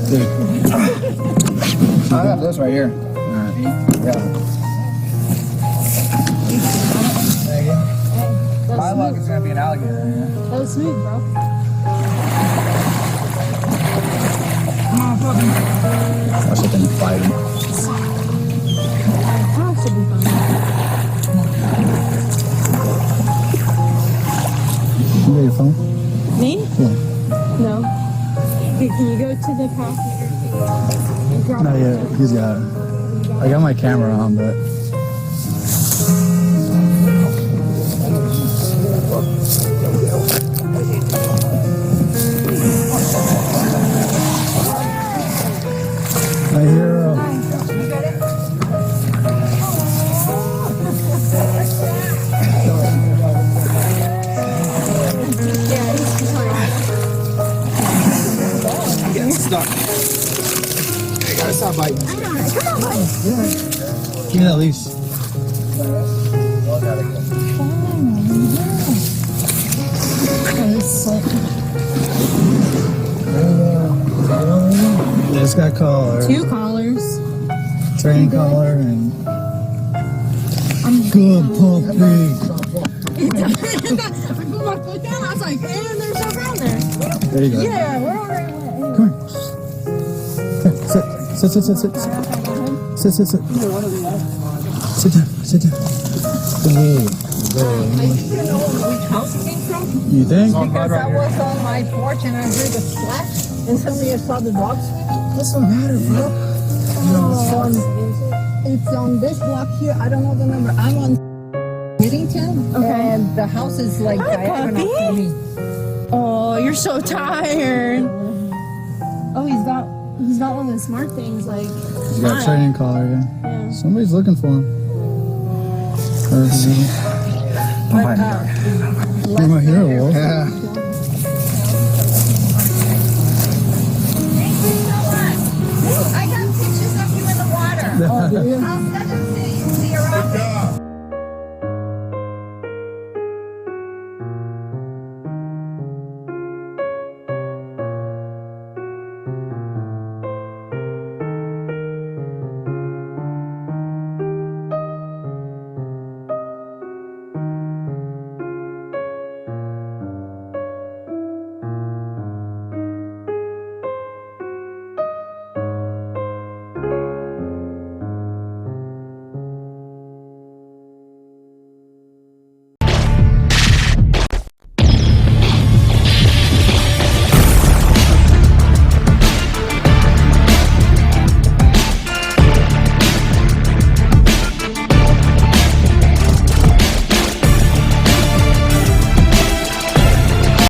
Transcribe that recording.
Dude. I got this right here. Alright. Yeah. My luck is gonna be an alligator. That was smooth, bro. Watch that thing fight him. That should be fun. You got your phone? Me? Yeah. No. Can you go to the passenger and drop Not it? yet. He's got it. I got my camera on, but. My hero. Stop. Hey guys, stop biting. Come on, buddy. Give me that leash. It's got collar. 2 collars. Train collar and. Good puppy. I put my foot down. I was like, and there's no ground there. There you go. Yeah, we're already wet. Come here. Sit. Sit. Sit. Sit. Sit. Sit. Sit. Sit down. Sit down. You know which house it came from? You think? Because I was on my porch and I heard a splash and suddenly I saw the dogs. What's the matter, bro? It's on this block here. I don't know the number. I'm on Whittington. Okay. And the house is like diagonal puppy. for me. Oh, you're so tired. Oh, he's got one of the smart things like. He's got a training collar, yeah. Yeah. Somebody's looking for him. You're my hero, Wolf. Yeah. I got pictures of you in the water. Oh, do you? I'll send them to you. See you around.